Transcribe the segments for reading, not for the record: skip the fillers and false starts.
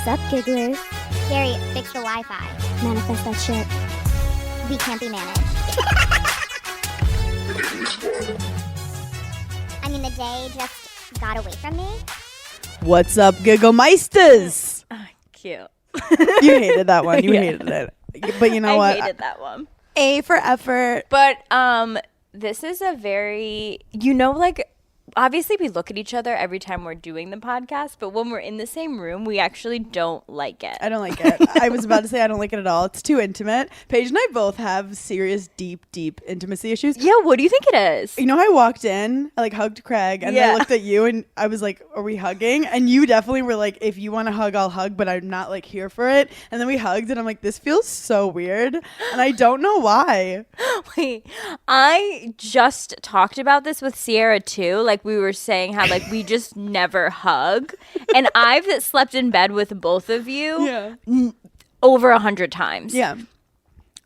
Sup, gigglers? Gary, fix the Wi-Fi. Manifest that shit. We can't be managed. I mean, the day just got away from me. What's up, Giggle Meisters? Cute. You hated that one. You Yeah. hated it. But you know what? I hated that one. A for effort. But this is a very, like, obviously we look at each other every time we're doing the podcast, but when we're in the same room, we actually don't like it. I don't like it. I was about to say I don't like it at all. It's too intimate. Paige and I both have serious, deep intimacy issues. Yeah, what do you think it is? You know how I walked in, I like hugged Craig, and then I looked at you and I was like, are we hugging? And you definitely were like, if you want to hug, I'll hug, but I'm not like here for it. And then we hugged and I'm like, this feels so weird. And I don't know why. Wait, I just talked about this with Sierra too. Like we were saying how like we just never hug. And I've slept in bed with both of you over 100 times. Yeah.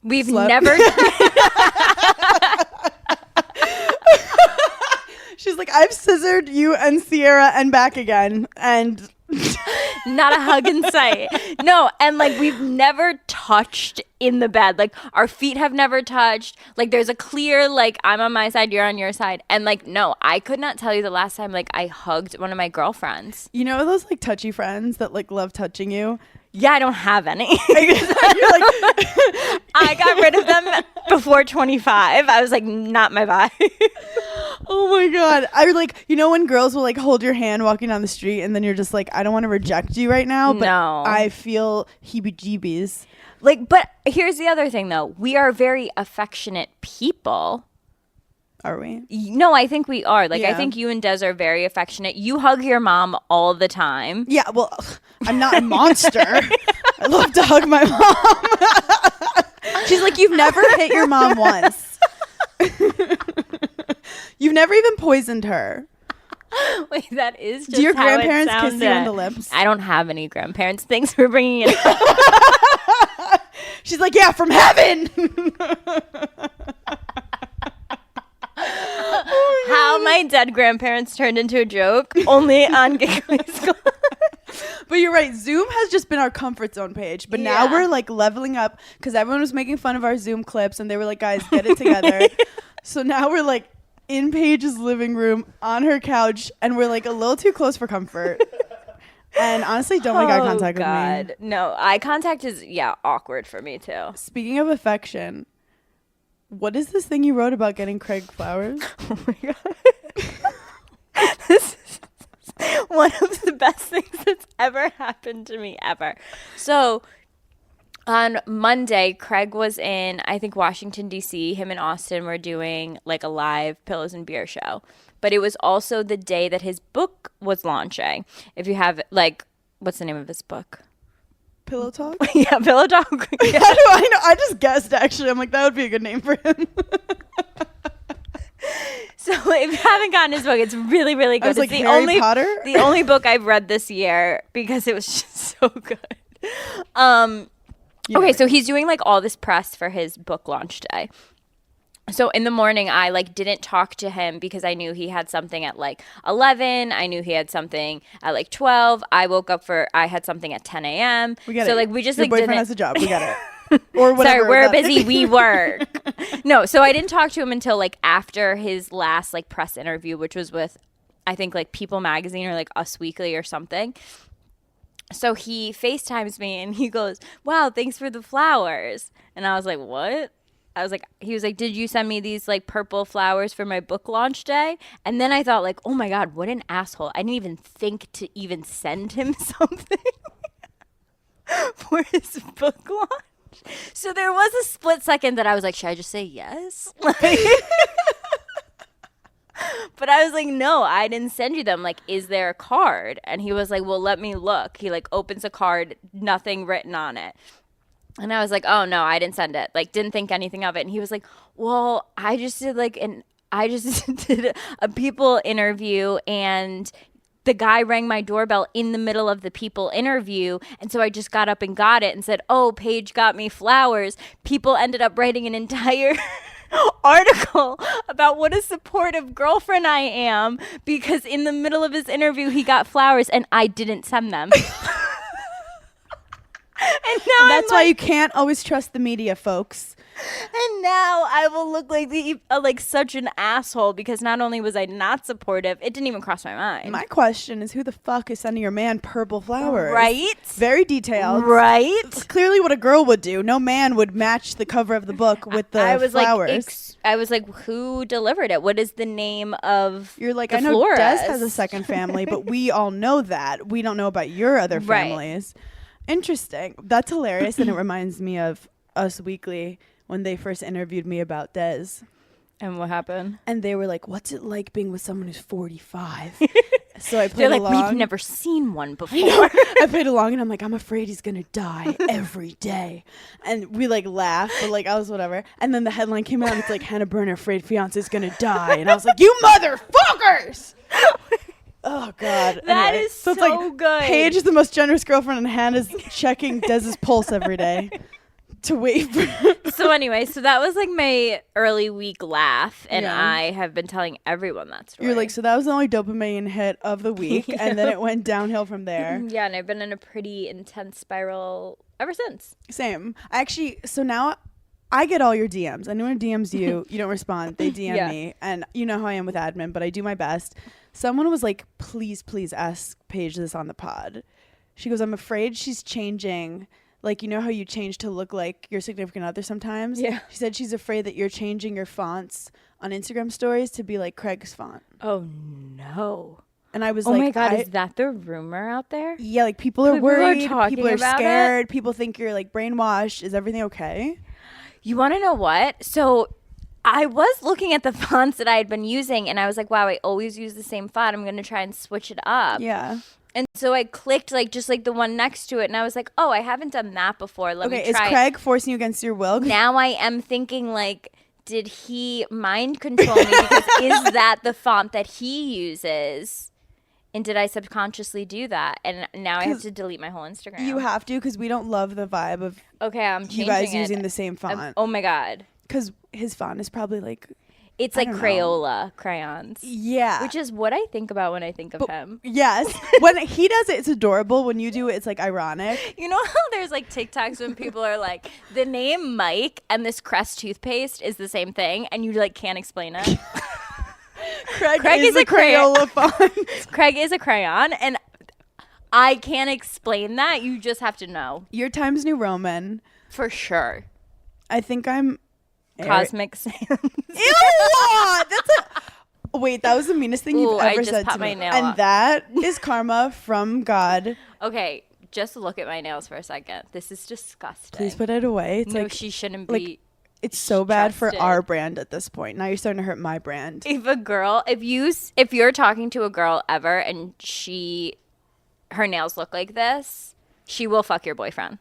We've Slept. never She's like, I've scissored you and Sierra and back again. And not a hug in sight. No, and like we've never touched in the bed. Like our feet have never touched. Like there's a clear like I'm on my side, you're on your side. And like no, I could not tell you the last time like I hugged one of my girlfriends. you know those like touchy friends that like love touching you? Yeah, I don't have any. You're like, I got rid of them before 25. I was like, not my vibe. oh my God. I like, you know when girls will like hold your hand walking down the street and then you're just like, I don't want to reject you right now, but No. I feel heebie-jeebies. Like, but here's the other thing though. We are very affectionate people. Are we? No, I think we are. Like, I Yeah. think you and Des are very affectionate. You hug your mom all the time. Yeah, well, I'm not a monster. I love to hug my mom. She's like, you've never hit your mom once. You've never even poisoned her. Wait, that is just Do your how it grandparents kiss you on sounded. the lips? I don't have any grandparents. Thanks for bringing it up. She's like, yeah, from heaven. How my dead grandparents turned into a joke only on Giggle. But you're right. Zoom has just been our comfort zone page. But now Yeah. we're like leveling up because everyone was making fun of our Zoom clips and they were like, guys, get it together. So now we're like in Paige's living room on her couch and we're like a little too close for comfort. And honestly, don't make eye contact with me. No, eye contact is, awkward for me too. Speaking of affection, what is this thing you wrote about getting Craig flowers? Oh my God. This is one of the best things that's ever happened to me ever. So on Monday, Craig was in, I think, Washington, D.C. Him and Austin were doing like a live Pillows and Beer show. But it was also the day that his book was launching. If you have, like, what's the name of his book? Pillow Talk? Yeah, Pillow Talk. Yeah. How do I know? I just guessed, actually. I'm like, that would be a good name for him. So if you haven't gotten his book, it's really, really good. I was like, It's the Harry Potter? the only book I've read this year because it was just so good. Okay, so he's doing like all this press for his book launch day. So in the morning, I like didn't talk to him because I knew he had something at like 11. I knew he had something at like 12. I had something at 10 a.m. We get so it. like we just Your like boyfriend didn't. has a job. We get it. Or whatever. Sorry, we're that- busy. We work. No, so I didn't talk to him until like after his last like press interview, which was with, I think like People Magazine or like Us Weekly or something. So he FaceTimes me and he goes, "Wow, thanks for the flowers." And I was like, "What?" He was like, "Did you send me these like purple flowers for my book launch day?" And then I thought like, "Oh my God, what an asshole. I didn't even think to even send him something for his book launch." So there was a split second that I was like, should I just say yes? Like, but I was like, no, I didn't send you them. Like, is there a card? And he was like, well, let me look. He like opens a card, nothing written on it. And I was like, oh no, I didn't send it. Like, didn't think anything of it. And he was like, well, I just did a People interview and the guy rang my doorbell in the middle of the People interview. And so I just got up and got it and said, oh, Paige got me flowers. People ended up writing an entire article about what a supportive girlfriend I am because in the middle of his interview, he got flowers and I didn't send them. now That's why you can't always trust the media, folks. And now I will look like such an asshole because not only was I not supportive, it didn't even cross my mind. My question is, who the fuck is sending your man purple flowers? Right? Very detailed. Right? Clearly what a girl would do. No man would match the cover of the book with the flowers. I was like, who delivered it? What is the name of You're like, the I know florist? Des has a second family, but we all know that. We don't know about your other families. Interesting. That's hilarious, and it reminds me of Us Weekly when they first interviewed me about Des. And what happened? And they were like, what's it like being with someone who's 45? So I played They're like, along. we've never seen one before. I played along and I'm like, I'm afraid he's going to die every day. And we like laughed, but like I was whatever. And then the headline came out and it's like, Hannah Burner afraid fiance is going to die. And I was like, you motherfuckers! Oh, God. That is so it's like, good. Paige is the most generous girlfriend and Hannah's checking Dez's pulse every day to wait for. So anyway, so that was like my early week laugh, and Yeah. I have been telling everyone that story. You're like, so that was the only dopamine hit of the week, and then it went downhill from there. Yeah, and I've been in a pretty intense spiral ever since. Same. Actually, so now I get all your DMs. Anyone DMs you, you don't respond. They DM me, and you know how I am with admin, but I do my best. Someone was like, please ask Paige this on the pod. She goes, I'm afraid she's changing. Like, you know how you change to look like your significant other sometimes? Yeah. She said she's afraid that you're changing your fonts on Instagram stories to be like Craig's font. Oh, no. And I was Oh like, my God, is that the rumor out there? yeah, like people are People are worried. talking People are about scared. People think you're like brainwashed. Is everything okay? You want to know what? So I was looking at the fonts that I had been using, and I was like, wow, I always use the same font. I'm going to try and switch it up. Yeah. And so I clicked like just like the one next to it, and I was like, oh, I haven't done that before. Let me Okay, is try it. Craig forcing you against your will? Now I am thinking like, did he mind control me? Because is that the font that he uses? And did I subconsciously do that? And now I have to delete my whole Instagram. You have to, because we don't love the vibe of Okay, I'm changing you guys it. using the same font. Oh my God. Because his font is probably like, It's I like don't know. Crayola crayons. yeah. Which is what I think about when I think of him. Yes. When he does it, it's adorable. When you do it, it's like ironic. You know how there's like TikToks when people are like, the name Mike and this Crest toothpaste is the same thing, and you like can't explain it. Craig is a Crayola font. Craig is a crayon, and I can't explain that. You just have to know. You're Times New Roman. For sure. I think I'm Cosmic Sans. Ew! That's a. Wait, that was the meanest thing you've Ooh, I ever just said popped to my me. nail And off. that is karma from God. Okay, just look at my nails for a second. This is disgusting. Please put it away. It's no, like she shouldn't like- be. it's so bad for trusted. our brand at this point. Now you're starting to hurt my brand. If you're talking to a girl ever and her nails look like this, she will fuck your boyfriend.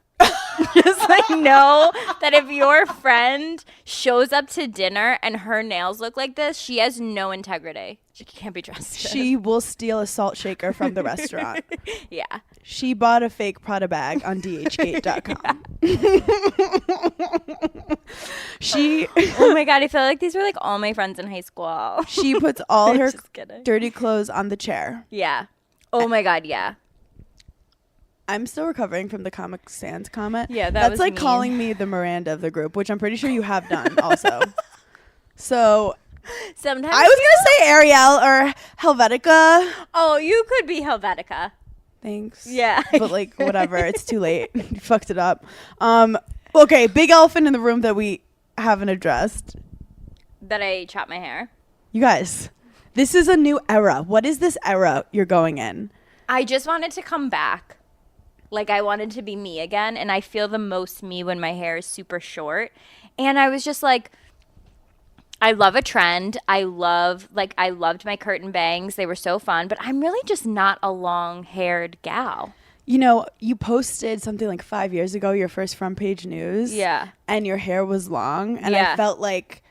Just like know that if your friend shows up to dinner and her nails look like this, she has no integrity. She can't be trusted. She will steal a salt shaker from the restaurant. Yeah. She bought a fake Prada bag on dhgate.com. She Oh my God, I feel like these were like all my friends in high school. she puts all her Just kidding. dirty clothes on the chair. Yeah. Oh my God, yeah. I'm still recovering from the Comic Sans comment. Yeah, that's was like mean. calling me the Miranda of the group, which I'm pretty sure you have done also. So Sometimes I was gonna say Ariel or Helvetica. Oh, you could be Helvetica. Thanks. Yeah. But like whatever, it's too late. You fucked it up. Okay, big elephant in the room that we haven't addressed. That I chop my hair. You guys, this is a new era. What is this era you're going in? I just wanted to come back. Like I wanted to be me again, and I feel the most me when my hair is super short. And I was just like, I love a trend. I loved my curtain bangs. They were so fun, but I'm really just not a long-haired gal. You know, you posted something like 5 years ago, your first front page news. Yeah. And your hair was long. And Yeah. I felt like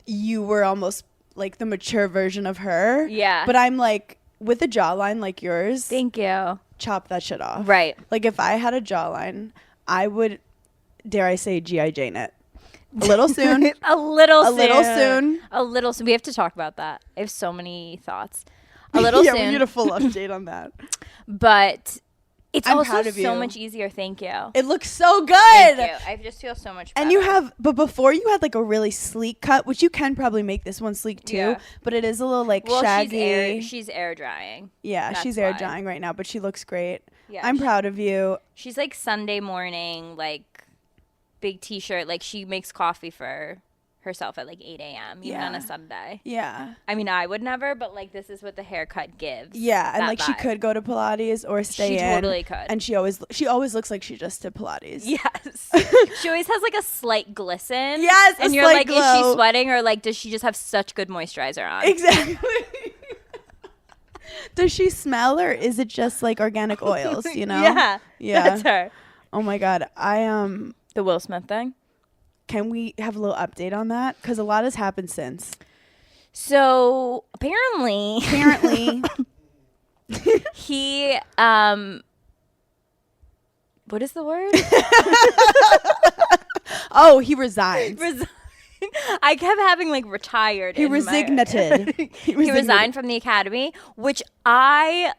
you were almost like the mature version of her. Yeah. But I'm like, with a jawline like yours, Thank you. chop that shit off. Right. Like if I had a jawline, I would, dare I say, G.I. Jane it. A little soon. A little soon. We have to talk about that. I have so many thoughts. A little yeah, soon. we need a full update on that. But It's I'm also proud of so you. much easier. Thank you. It looks so good. Thank you. I just feel so much better. And you have, but before you had like a really sleek cut, which you can probably make this one sleek too, Yeah. but it is a little like shaggy. She's air drying. Yeah, That's she's air why. drying right now, but she looks great. Yeah, I'm proud of you. She's like Sunday morning, like big t-shirt. Like she makes coffee for herself at like 8 a.m. even on a Sunday. Yeah. I mean, I would never, but like this is what the haircut gives. Yeah, and that like she vibe. could go to Pilates or stay She in. totally could. And she always looks like she just did Pilates. Yes. She always has like a slight glisten. Yes, and a you're slight like, is glow. she sweating or like does she just have such good moisturizer on? Exactly. Does she smell or is it just like organic oils, you know? Yeah. Yeah. That's her. Oh my god. The Will Smith thing. Can we have a little update on that? Because a lot has happened since. So apparently he what is the word? Oh, he resigned. I kept having like retired. He resignated. He resigned from the Academy, which I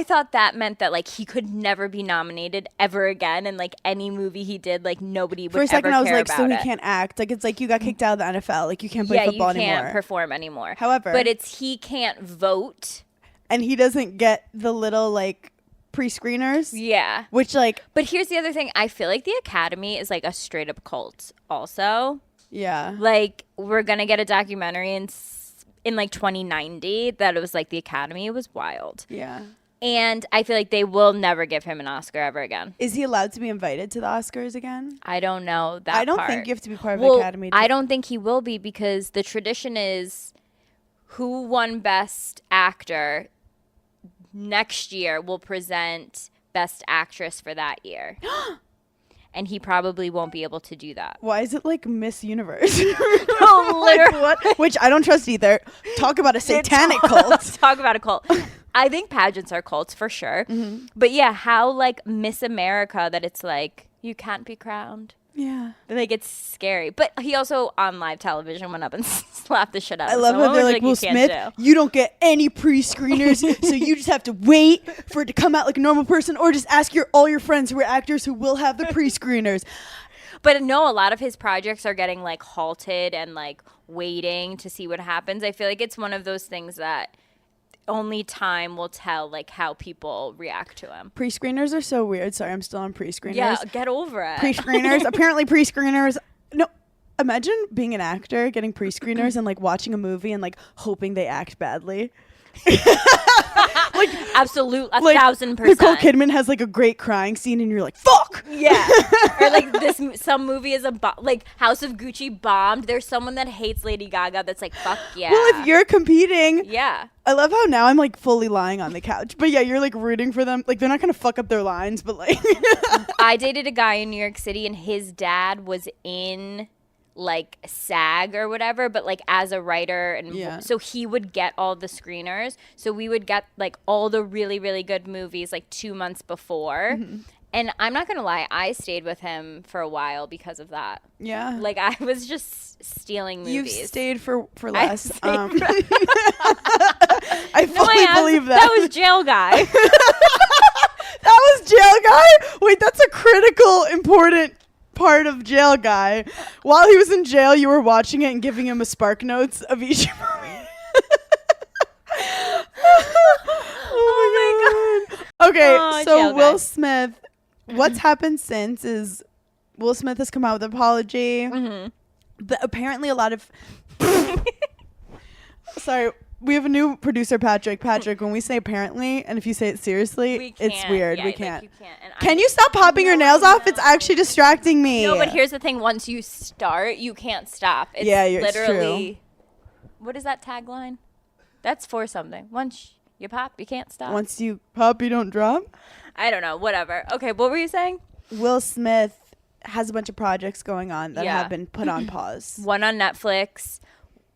thought that meant that like he could never be nominated ever again, and like any movie he did, like nobody would For a second, ever I was care like, so he about it. can't act. Like it's like you got kicked out of the NFL. Like you can't play Yeah, football you can't anymore. perform anymore. However, but it's he can't vote. And he doesn't get the little like pre-screeners. Yeah. Which like, But here's the other thing. I feel like the Academy is like a straight up cult also. yeah. Like we're going to get a documentary in like 2090 that it was like the Academy. It was wild. Yeah. And I feel like they will never give him an Oscar ever again. Is he allowed to be invited to the Oscars again? I don't know that I don't part. think you have to be part of Well, the Academy. I don't think he will be because the tradition is who won Best Actor next year will present Best Actress for that year. And he probably won't be able to do that. Why is it like Miss Universe? Oh, literally. What? Which I don't trust either. Talk about a satanic cult. Talk about a cult. I think pageants are cults for sure. Mm-hmm. But yeah, how like Miss America that it's like you can't be crowned. Yeah. Like it's scary. But he also on live television went up and slapped the shit out I of love someone, how they're which, like, Will you Smith, can't do. you don't get any pre-screeners, so you just have to wait for it to come out like a normal person, or just ask all your friends who are actors who will have the pre-screeners. But no, a lot of his projects are getting like halted and like waiting to see what happens. I feel like it's one of those things that only time will tell like how people react to him. Pre-screeners are so weird. Sorry, I'm still on pre-screeners. Yeah, get over it. Pre-screeners. Apparently pre-screeners. No, imagine being an actor, getting pre-screeners and like watching a movie and like hoping they act badly. Like absolute, Like 1,000%. Nicole Kidman has like a great crying scene and you're like, fuck! Yeah. Or like some movie is like House of Gucci bombed. There's someone that hates Lady Gaga that's like, fuck yeah. Well, if you're competing, yeah. I love how now I'm like fully lying on the couch. But yeah, you're like rooting for them. Like they're not going to fuck up their lines, but like. I dated a guy in New York City and his dad was in like SAG or whatever, but like as a writer, and Yeah. so he would get all the screeners. So we would get like all the really, really good movies like 2 months before. Mm-hmm. And I'm not gonna lie, I stayed with him for a while because of that. Yeah. Like I was just stealing movies. You've stayed for less. stayed I No, fully believe that. That was Jail Guy. That was Jail Guy? Wait, that's a critical, important part of Jail Guy. While he was in jail, you were watching it and giving him a spark notes of each movie. Oh my god. Okay, Oh, so Jail Will Guy. Smith, what's happened since is Will Smith has come out with an apology. Apparently a lot of... Sorry, we have a new producer, Patrick. Patrick, when we say apparently, and if you say it seriously, it's weird. Yeah, we like, can't. you can't. And Can you stop popping your nails off? It's actually distracting me. No, but here's the thing. Once you start, you can't stop. It's Yeah, it's literally... What is that tagline? That's for something. Once you pop, you can't stop. Once you pop, you don't drop. I don't know. Whatever. Okay, what were you saying? Will Smith has a bunch of projects going on that Yeah. have been put on pause. One on Netflix.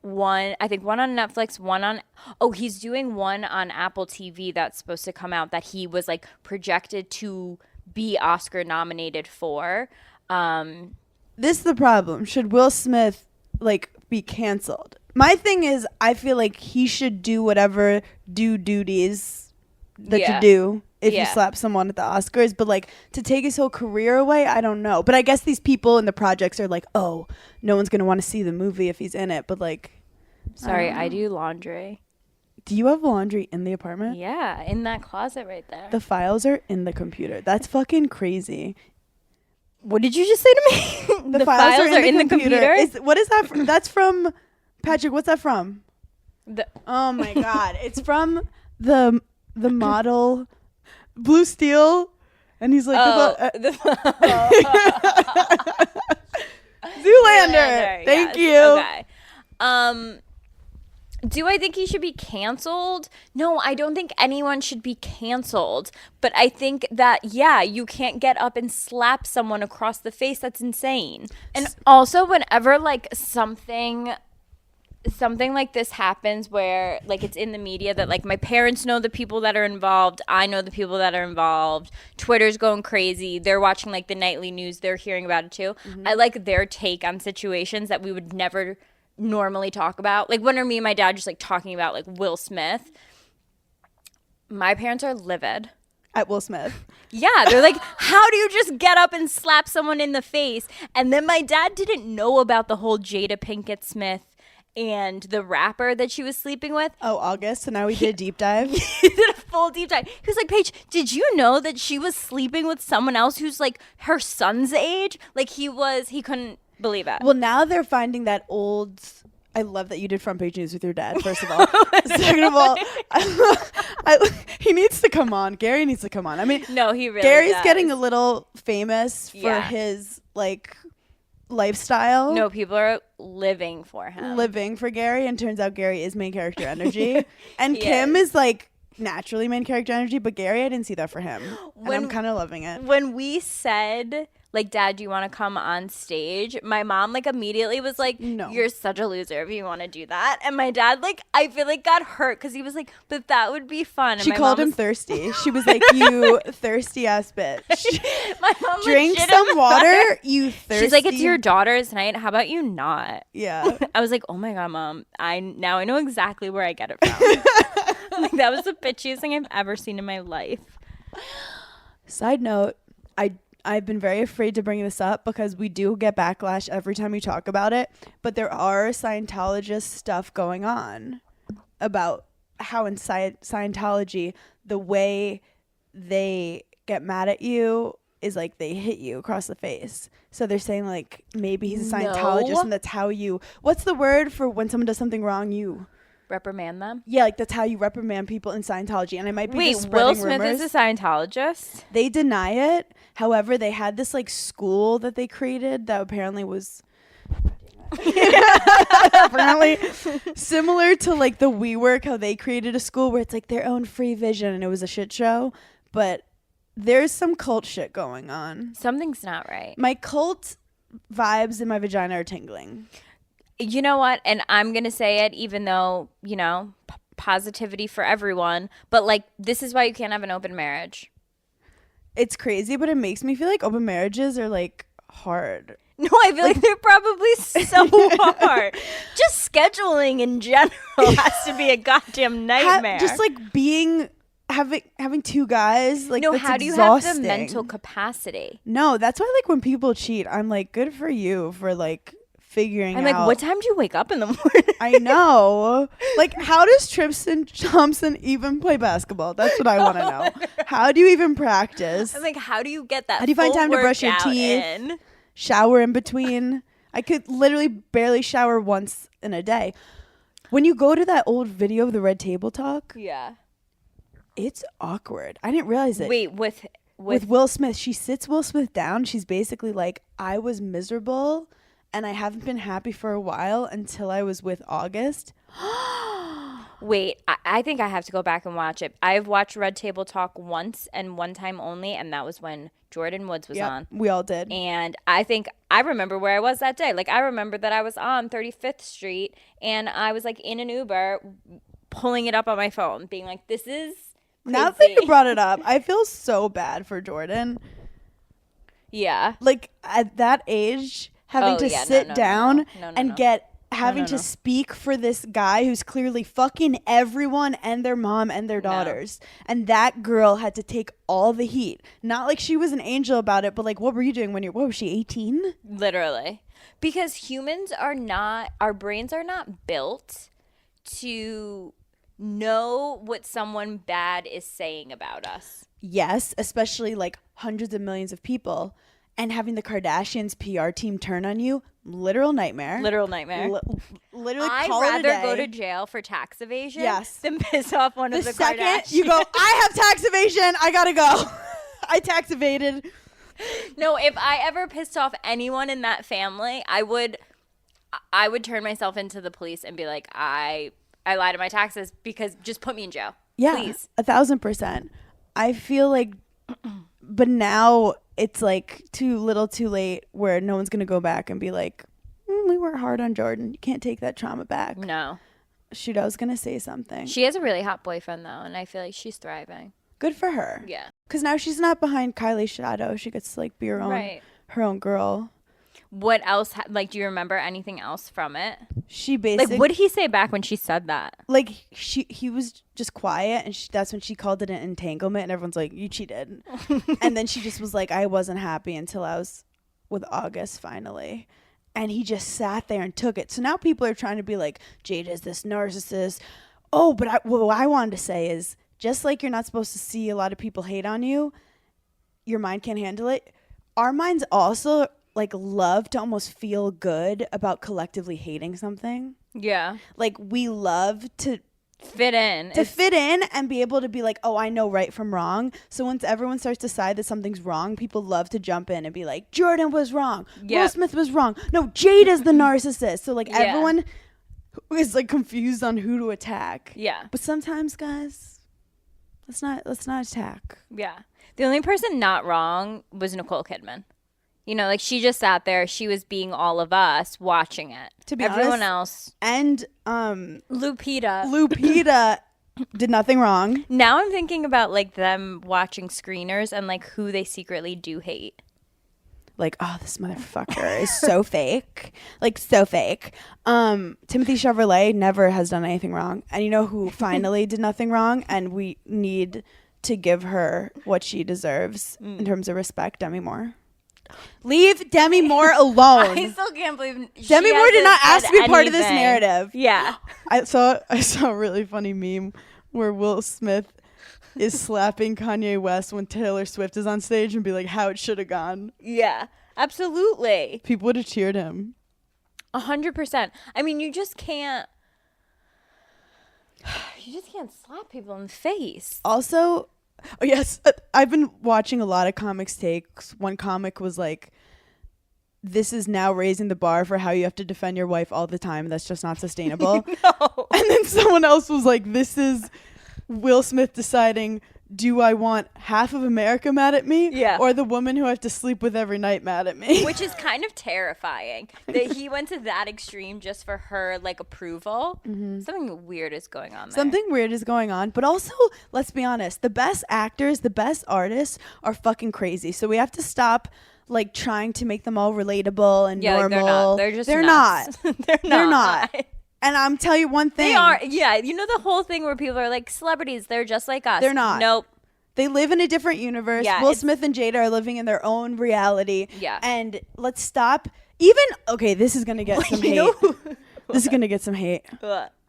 One on Netflix, one on... Oh, he's doing one on Apple TV that's supposed to come out that he was, like, projected to be Oscar nominated for. This is the problem. Should Will Smith, like, be canceled? My thing is, I feel like he should do whatever duties that Yeah. you do if you Yeah. slap someone at the Oscars, but like to take his whole career away, I don't know. But I guess these people in the projects are like, oh, no one's gonna want to see the movie if he's in it. But like, Sorry, don't I know. do laundry. Do you have laundry in the apartment? Yeah, in that closet right there. The files are in the computer. That's fucking crazy. What did you just say to me? The files are in the computer. What is that from? That's from Patrick. What's that from? Oh my god, it's from the model Blue Steel, and he's like Zoolander. Thank you. Okay. Do I think he should be canceled? No, I don't think anyone should be canceled. But I think that, yeah, you can't get up and slap someone across the face. That's insane. And also, whenever like something like this happens where like it's in the media that like my parents know the people that are involved, I know the people that are involved, Twitter's going crazy, they're watching like the nightly news, they're hearing about it too. I like their take on situations that we would never normally talk about. Like when are me and my dad just like talking about like Will Smith? My parents are livid. At Will Smith. Yeah, they're like, how do you just get up and slap someone in the face? And then my dad didn't know about the whole Jada Pinkett Smith and the rapper that she was sleeping with. Oh, August. So now we did a deep dive. He did a full deep dive. He was like, Paige, did you know that she was sleeping with someone else who's like her son's age? Like he couldn't believe it. Well, now they're finding that old. I love that you did front page news with your dad, first of all. Second of all, he needs to come on. Gary needs to come on. I mean, no, he really Gary's does. getting a little famous for his like lifestyle. No, people are living for him. Living for Gary, and turns out Gary is main character energy. And He Kim is like naturally main character energy, but Gary, I didn't see that for him. And I'm kind of loving it. When we said, like, Dad, do you want to come on stage? My mom, like, immediately was like, No. You're such a loser if you want to do that. And my dad, like, I feel like got hurt because he was like, but that would be fun. And She my called mom him was- thirsty. She was like, you thirsty ass bitch. My mom Drink some legitimately- water, you thirsty. She's like, it's your daughter's night. How about you not? Yeah. I was like, oh my God, Mom. Now I know exactly where I get it from. Like, that was the bitchiest thing I've ever seen in my life. Side note, I've been very afraid to bring this up because we do get backlash every time we talk about it, but there are Scientologist stuff going on about how in Scientology, the way they get mad at you is like they hit you across the face. So they're saying like maybe he's a Scientologist No. and that's how you, what's the word for when someone does something wrong? Reprimand them? Yeah, like that's how you reprimand people in Scientology. And I might be Wait, just Will spreading Smith rumors. is a Scientologist? They deny it. However, they had this like school that they created that apparently was apparently similar to like the WeWork, how they created a school where it's like their own free vision and it was a shit show. But there's some cult shit going on. Something's not right. My cult vibes in my vagina are tingling. You know what? And I'm going to say it even though, you know, positivity for everyone. But like, this is why you can't have an open marriage. It's crazy, but it makes me feel like open marriages are like hard. No, I feel like they're probably so hard. Just scheduling in general has to be a goddamn nightmare. Just like having two guys, like no, that's how do you have exhausting. the mental capacity? No, that's why like when people cheat, I'm like, good for you for like figuring I'm out. like, what time do you wake up in the morning? I know. Like, how does Tristan Thompson even play basketball? That's what I want to know. How do you even practice? I'm like, how do you get that? How do you find full time to brush your workout teeth? in? Shower in between. I could literally barely shower once in a day. When you go to that old video of the Red Table Talk, Yeah. it's awkward. I didn't realize it. Wait, with Will Smith, she sits Will Smith down. She's basically like, I was miserable and I haven't been happy for a while until I was with August. Wait, I think I have to go back and watch it. I've watched Red Table Talk once and one time only, and that was when Jordan Woods was on. We all did. And I think I remember where I was that day. Like, I remember that I was on 35th Street, and I was, like, in an Uber pulling it up on my phone, being like, this is crazy. Now that you brought it up, I feel so bad for Jordan. Yeah. Like, at that age, having Oh, to yeah, sit no. down No. and get having to speak for this guy who's clearly fucking everyone and their mom and their daughters. And that girl had to take all the heat. Not like she was an angel about it, but like, what were you doing what was she, 18? Literally. Because our brains are not built to know what someone bad is saying about us. Yes, especially like hundreds of millions of people. And having the Kardashians PR team turn on you, literal nightmare. Literally I'd I'd rather go to jail for tax evasion than piss off one of the second Kardashians. you go, I have tax evasion, I gotta go. I tax evaded. No, if I ever pissed off anyone in that family, I would turn myself into the police and be like, I lied to my taxes because just put me in jail. Yeah, please. 1,000%. I feel like, but now it's like too little too late where no one's going to go back and be like, we worked hard on Jordan. You can't take that trauma back. No. Shoot, I was going to say something. She has a really hot boyfriend, though, and I feel like she's thriving. Good for her. Yeah. Because now she's not behind Kylie's shadow. She gets to like be her own girl. What else? Do you remember anything else from it? She basically, what did he say back when she said that? Like he was just quiet, and that's when she called it an entanglement, and everyone's like, "You cheated," and then she just was like, "I wasn't happy until I was with August finally," and he just sat there and took it. So now people are trying to be like, "Jade is this narcissist." Oh, but what I wanted to say is, just like you're not supposed to see a lot of people hate on you, your mind can't handle it. Our minds also like love to almost feel good about collectively hating something. Yeah. Like we love to fit in. Fit in and be able to be like, oh, I know right from wrong. So once everyone starts to decide that something's wrong, people love to jump in and be like, Jordan was wrong. Yep. Will Smith was wrong. No, Jade is the narcissist. So like everyone is like confused on who to attack. Yeah. But sometimes, guys, let's not attack. Yeah. The only person not wrong was Nicole Kidman. You know, like she just sat there. She was being all of us watching it. To be everyone honest, else. And Lupita did nothing wrong. Now I'm thinking about like them watching screeners and like who they secretly do hate. Like, oh, this motherfucker is so fake. Like, so fake. Timothy Chevrolet never has done anything wrong. And you know who finally did nothing wrong? And we need to give her what she deserves in terms of respect, Demi Moore. Leave Demi Moore alone. I still can't believe Demi Moore did not ask to be part of this narrative. Yeah. I saw a really funny meme where Will Smith is slapping Kanye West when Taylor Swift is on stage and be like, how it should have gone. Yeah, absolutely. People would have cheered him. 100%. I mean, you just can't slap people in the face. Also, oh yes, I've been watching a lot of comics takes. One comic was like, this is now raising the bar for how you have to defend your wife all the time. That's just not sustainable. No. And then someone else was like, this is Will Smith deciding, do I want half of America mad at me? Yeah. Or the woman who I have to sleep with every night mad at me? Which is kind of terrifying that he went to that extreme just for her like approval. Mm-hmm. Something weird is going on there. Something weird is going on. But also, let's be honest, the best actors, the best artists are fucking crazy. So we have to stop like trying to make them all relatable and normal. They're not. They're not. And I'm telling you one thing. They are. Yeah. You know the whole thing where people are like, celebrities, they're just like us. They're not. Nope. They live in a different universe. Yeah, Will Smith and Jada are living in their own reality. Yeah. And let's stop. Okay, this is going to get some hate. This is going to get some hate.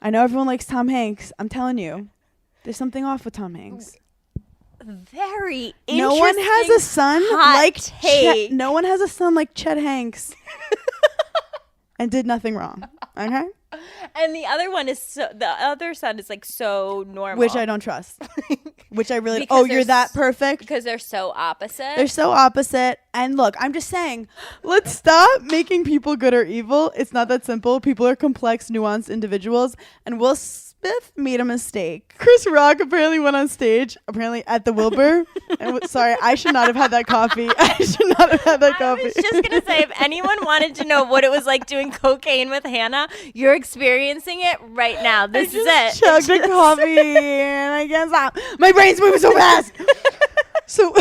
I know everyone likes Tom Hanks. I'm telling you. There's something off with Tom Hanks. Very interesting. No one has a son like take. No one has a son like Chet Hanks. And did nothing wrong. Okay? And the other son is like so normal. Which I don't trust. Which I really you're that perfect? Because they're so opposite. They're so opposite. And look, I'm just saying, let's stop making people good or evil. It's not that simple. People are complex, nuanced individuals. And Will Smith made a mistake. Chris Rock apparently went on stage, at the Wilbur. And sorry, I should not have had that coffee. I was just going to say, if anyone wanted to know what it was like doing cocaine with Hannah, you're experiencing it right now. This is it. Chugged a coffee and I can't stop. My brain's moving so fast. So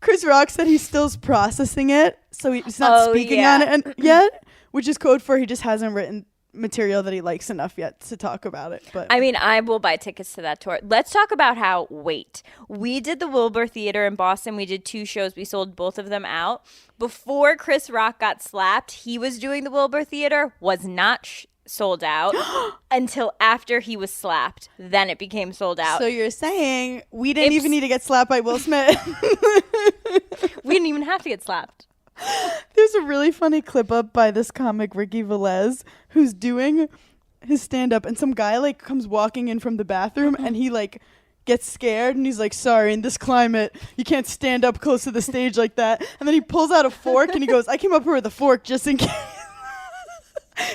Chris Rock said he still's processing it. So he's not speaking on it yet, which is code for he just hasn't written material that he likes enough yet to talk about it. But I mean, I will buy tickets to that tour. Let's talk about how, wait, we did the Wilbur Theater in Boston. We did 2 shows. We sold both of them out. Before Chris Rock got slapped, he was doing the Wilbur Theater, was not sold out until after he was slapped. Then it became sold out. So you're saying we didn't even need to get slapped by Will Smith? We didn't even have to get slapped. There's a really funny clip up by this comic Ricky Velez who's doing his stand-up, and some guy like comes walking in from the bathroom and he like gets scared and he's like, sorry, in this climate you can't stand up close to the stage like that. And then he pulls out a fork and he goes, I came up here with a fork just in case.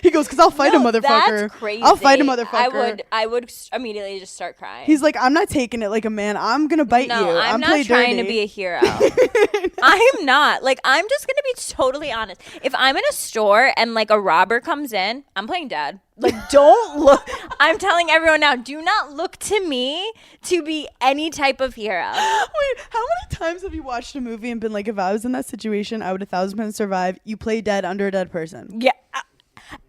He goes, because I'll fight a motherfucker. That's crazy. I'll fight a motherfucker. I would immediately just start crying. He's like, I'm not taking it like a man. I'm going to bite you. I'm not trying to be a hero. I am not. Like, I'm just going to be totally honest. If I'm in a store and like a robber comes in, I'm playing dead. Like, don't look. I'm telling everyone now, do not look to me to be any type of hero. Wait, how many times have you watched a movie and been like, if I was in that situation, I would 1,000% survive? You play dead under a dead person. Yeah.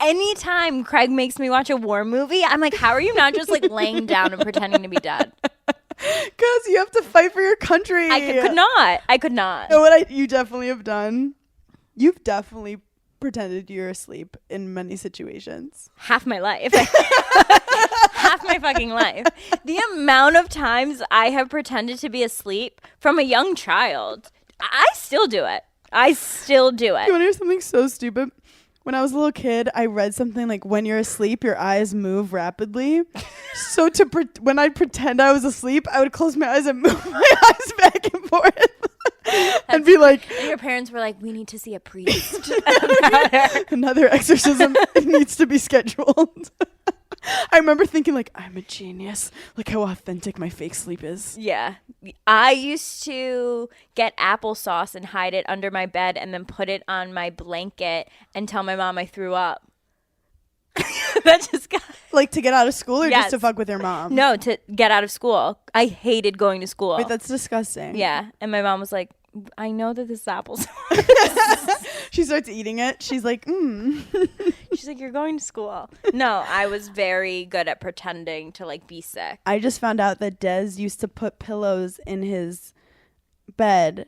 Anytime Craig makes me watch a war movie, I'm like, how are you not just like laying down and pretending to be dead? Because you have to fight for your country. I could not. I could not. You know what you definitely have done? You've definitely pretended you're asleep in many situations. Half my life. Half my fucking life. The amount of times I have pretended to be asleep from a young child. I still do it. I still do it. You want to hear something so stupid? When I was a little kid, I read something like, when you're asleep, your eyes move rapidly. So when I'd pretend I was asleep, I would close my eyes and move my eyes back and forth. And be like... And your parents were like, we need to see a priest. Another exorcism needs to be scheduled. I remember thinking like, I'm a genius. Look how authentic my fake sleep is. Yeah. I used to get applesauce and hide it under my bed and then put it on my blanket and tell my mom I threw up. That just got... Like to get out of school or Yes. just to fuck with your mom? No, to get out of school. I hated going to school. Wait, that's disgusting. Yeah. And my mom was like, I know that this is applesauce. She starts eating it. She's like, She's like, you're going to school. No, I was very good at pretending to like be sick. I just found out that Des used to put pillows in his bed,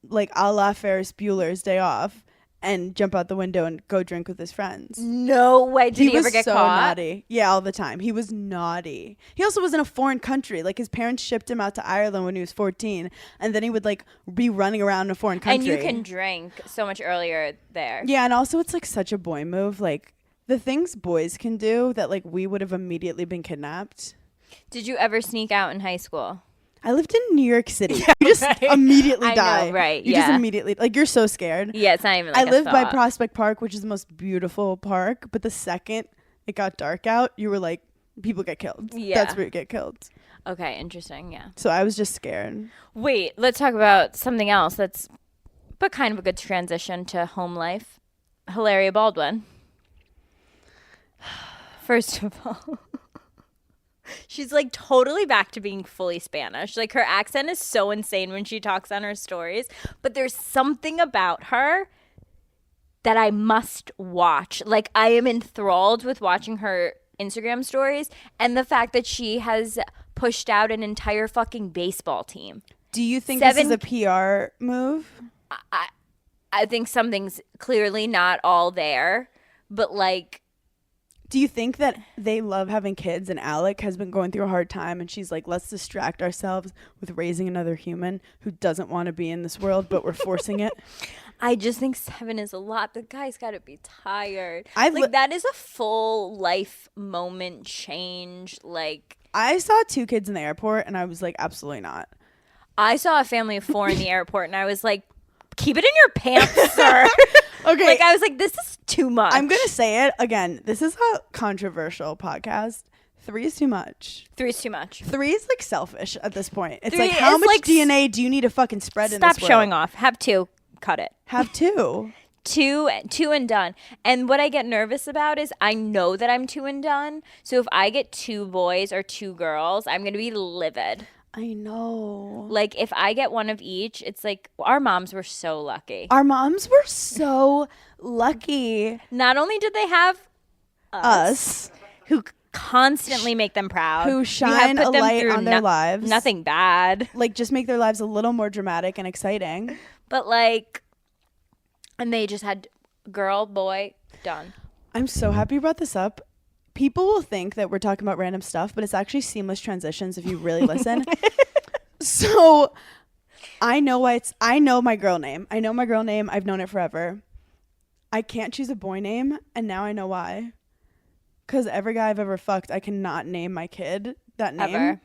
like a la Ferris Bueller's Day Off, and jump out the window and go drink with his friends. No way. Did he ever get so caught? Naughty. Yeah, all the time. He was naughty. He also was in a foreign country. Like his parents shipped him out to Ireland when he was 14, and then he would like be running around in a foreign country. And you can drink so much earlier there. Yeah, and also it's like such a boy move. Like the things boys can do that like we would have immediately been kidnapped. Did you ever sneak out in high school? I lived in New York City. You just immediately I die. know, right, You yeah. just immediately, like, you're so scared. Yeah, it's not even like I a live by thought. Prospect Park, which is the most beautiful park. But the second it got dark out, you were like, people get killed. Yeah. That's where you get killed. Okay, interesting, yeah. So I was just scared. Wait, let's talk about something else that's but kind of a good transition to home life. Hilaria Baldwin. First of all, she's like totally back to being fully Spanish. Like her accent is so insane when she talks on her stories, but there's something about her that I must watch. Like I am enthralled with watching her Instagram stories and the fact that she has pushed out an entire fucking baseball team. Do you think this is a PR move? I think something's clearly not all there, but like, do you think that they love having kids and Alec has been going through a hard time and she's like, let's distract ourselves with raising another human who doesn't want to be in this world, but we're forcing it? I just think 7 is a lot. The guy's got to be tired. Like that is a full life moment change. Like I saw 2 kids in the airport and I was like, absolutely not. I saw a family of 4 in the airport and I was like, keep it in your pants, sir. Okay. Like I was like, this is too much. I'm going to say it again. This is a controversial podcast. 3 is too much. 3 is too much. 3 is like selfish at this point. It's 3 like, how is much like DNA do you need to fucking spread in this world? Stop showing off. Have 2. Cut it. Have 2. Two and done. And what I get nervous about is I know that I'm 2 and done. So if I get 2 boys or 2 girls, I'm going to be livid. I know. Like if I get one of each, it's like our moms were so lucky. Our moms were so lucky. Not only did they have us, who constantly make them proud, who shine a light on their lives. Nothing bad. Like, just make their lives a little more dramatic and exciting. But like, and they just had girl, boy, done. I'm so happy you brought this up. People will think that we're talking about random stuff, but it's actually seamless transitions if you really listen. So I know my girl name. I know my girl name. I've known it forever. I can't choose a boy name, and now I know why. Because every guy I've ever fucked, I cannot name my kid that name. Ever.